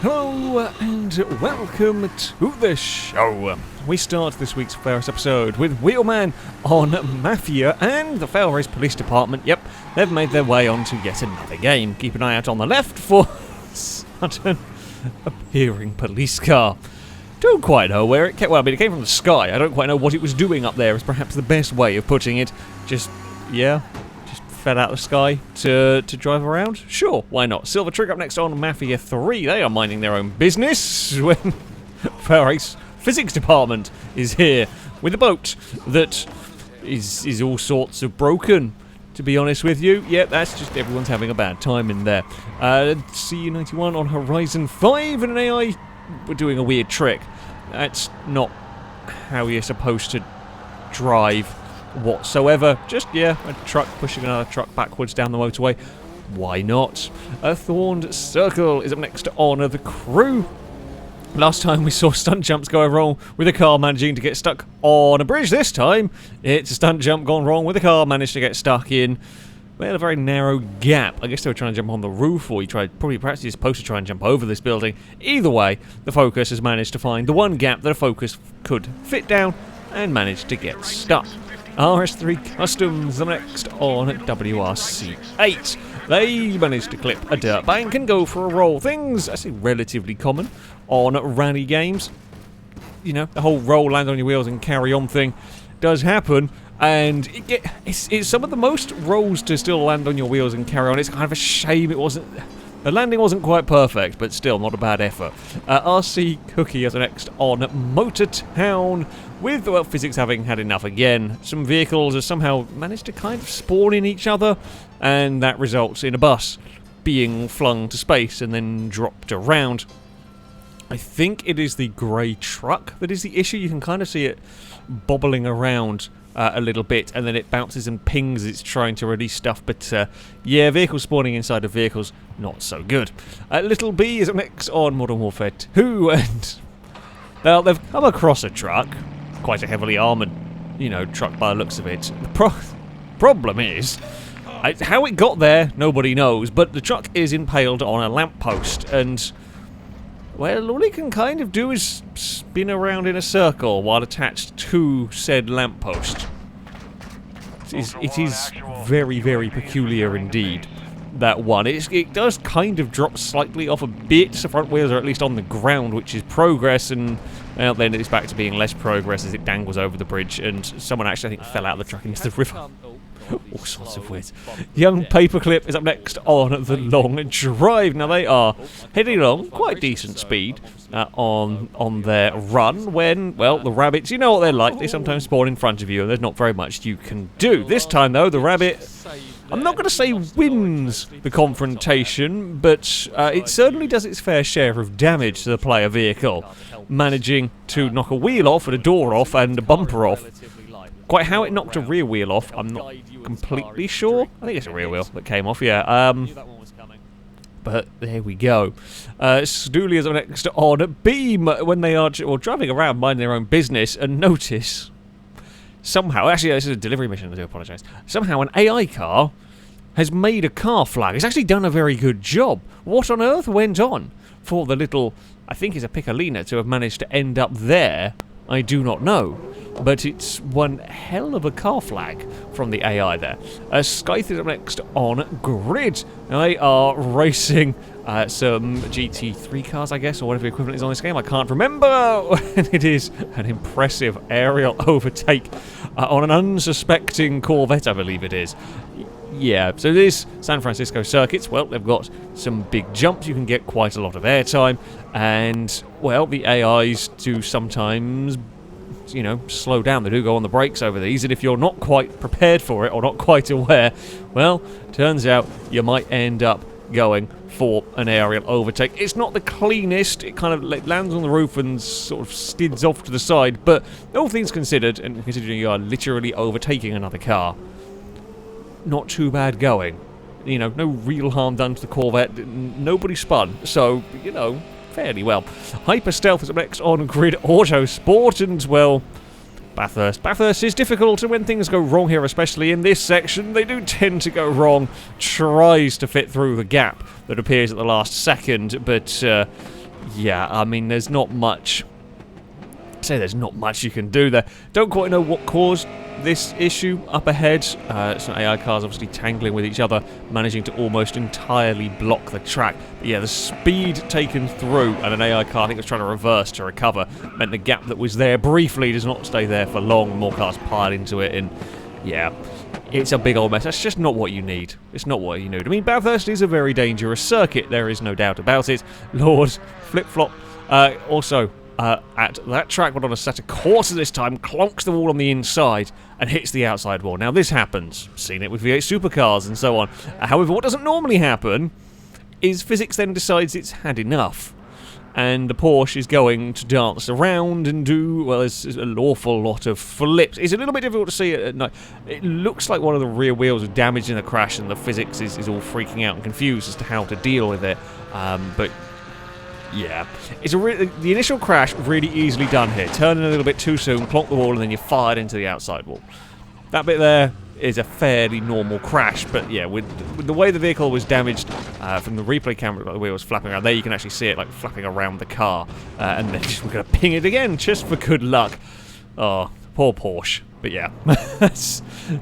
Hello and welcome to the show. We start this week's FailRace episode with Wheelman on Mafia and the FailRace Police Department. Yep, they've made their way onto yet another game. Keep an eye out on the left for sudden appearing police car. Don't quite know where it came. Well, I mean, it came from the sky. I don't quite know what it was doing up there. Is perhaps the best way of putting it. Just fell out of the sky to drive around? Sure, why not? Silver Trig up next on Mafia 3. They are minding their own business when FailRace Physics Department is here with a boat that is all sorts of broken, to be honest with you. Yeah, that's just everyone's having a bad time in there. CU91 on Horizon 5 and an AI were doing a weird trick. That's not how you're supposed to drive whatsoever. Just, a truck pushing another truck backwards down the motorway. Why not? A Thorned Circle is up next on the crew. Last time we saw stunt jumps go wrong with a car managing to get stuck on a bridge. This time it's a stunt jump gone wrong with a car managed to get stuck in, well, a very narrow gap. I guess they were trying to jump on the roof, or perhaps you're supposed to try and jump over this building. Either way, the Focus has managed to find the one gap that a Focus could fit down and managed to get stuck. RS3 Customs, the next on WRC8. They managed to clip a dirt bank and go for a roll. Things, I say, relatively common on rally games. You know, the whole roll, land on your wheels and carry on thing does happen. And it's some of the most rolls to still land on your wheels and carry on. It's kind of a shame it wasn't... The landing wasn't quite perfect, but still not a bad effort. RC Cookie as the next on Motor Town, with, well, physics having had enough again. Some vehicles have somehow managed to kind of spawn in each other, and that results in a bus being flung to space and then dropped around. I think it is the grey truck that is the issue. You can kind of see it bobbling around a little bit, and then it bounces and pings as it's trying to release stuff, but yeah, vehicles spawning inside of vehicles, not so good. Little B is up next on Modern Warfare 2, and well, they've come across a truck, quite a heavily armoured, truck by the looks of it. The problem is, how it got there, nobody knows, but the truck is impaled on a lamppost, and well, all he can kind of do is spin around in a circle while attached to said lamppost. It is very, very peculiar indeed, that one. It does kind of drop slightly off a bit. The front wheels are at least on the ground, which is progress, and well, then it's back to being less progress as it dangles over the bridge, and someone actually, I think, fell out of the truck into the river. All sorts of weird. Young Paperclip is up next on the long drive. Now they are heading along quite decent speed on their run when, well, the rabbits, you know what they're like. They sometimes spawn in front of you and there's not very much you can do. This time though, the rabbit, I'm not going to say wins the confrontation, but it certainly does its fair share of damage to the player vehicle, managing to knock a wheel off and a door off and a bumper off. Quite how it knocked a rear wheel off, I'm not completely sure. I think it's a rear wheel that came off, yeah. But there we go. Stoolies are next on Beam when they are driving around minding their own business, and notice somehow, actually this is a delivery mission, I do apologise. Somehow an AI car has made a car flag. It's actually done a very good job. What on earth went on for the little, I think it's a Piccolina, to have managed to end up there? I do not know, but it's one hell of a car flag from the AI there. Scythe is up next on Grid. Now they are racing some GT3 cars, I guess, or whatever the equivalent is on this game. I can't remember. And it is an impressive aerial overtake on an unsuspecting Corvette, I believe it is. Yeah, so this San Francisco circuits, well, they've got some big jumps. You can get quite a lot of airtime, and, well, the AIs do sometimes, slow down. They do go on the brakes over these, and if you're not quite prepared for it or not quite aware, well, turns out you might end up going for an aerial overtake. It's not the cleanest. It kind of lands on the roof and sort of skids off to the side, but all things considered, and considering you are literally overtaking another car, not too bad going. No real harm done to the Corvette. Nobody spun, so, fairly well. Hyper Stealth is up next on Grid Autosport, and, well, Bathurst. Bathurst is difficult, and when things go wrong here, especially in this section, they do tend to go wrong. Tries to fit through the gap that appears at the last second, but yeah, I mean, there's not much... there's not much you can do there. Don't quite know what caused this issue up ahead. Some AI cars obviously tangling with each other, managing to almost entirely block the track. But yeah, the speed taken through, and an AI car, I think, was trying to reverse to recover, meant the gap that was there briefly does not stay there for long. More cars pile into it, and yeah, it's a big old mess. That's just not what you need. It's not what you need. I mean, Bathurst is a very dangerous circuit. There is no doubt about it. Lord, flip-flop. Also, at that track, but on Assetto Corsa this time, clonks the wall on the inside and hits the outside wall. Now, this happens. Seen it with V8 supercars and so on. However, what doesn't normally happen is physics then decides it's had enough. And the Porsche is going to dance around and do, well, there's an awful lot of flips. It's a little bit difficult to see at night. It looks like one of the rear wheels was damaged in the crash, and the physics is all freaking out and confused as to how to deal with it. But yeah, it's the initial crash really easily done here. Turning a little bit too soon, clonk the wall, and then you're fired into the outside wall. That bit there is a fairly normal crash, but yeah, with the way the vehicle was damaged from the replay camera, like the wheel was flapping around there, you can actually see it like flapping around the car, and then we're going to ping it again just for good luck. Oh, poor Porsche. But yeah,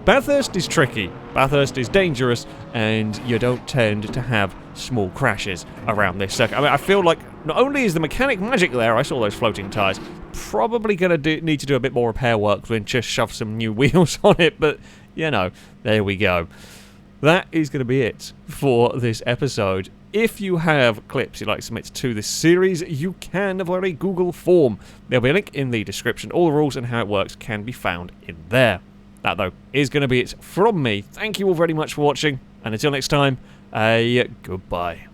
Bathurst is tricky, Bathurst is dangerous, and you don't tend to have small crashes around this circuit. I mean, I feel like not only is the mechanic magic there, I saw those floating tyres, probably going to need to do a bit more repair work than just shove some new wheels on it, but, you know, there we go. That is going to be it for this episode. If you have clips you'd like to submit to this series, you can via a Google form. There'll be a link in the description. All the rules and how it works can be found in there. That, though, is going to be it from me. Thank you all very much for watching, and until next time, goodbye.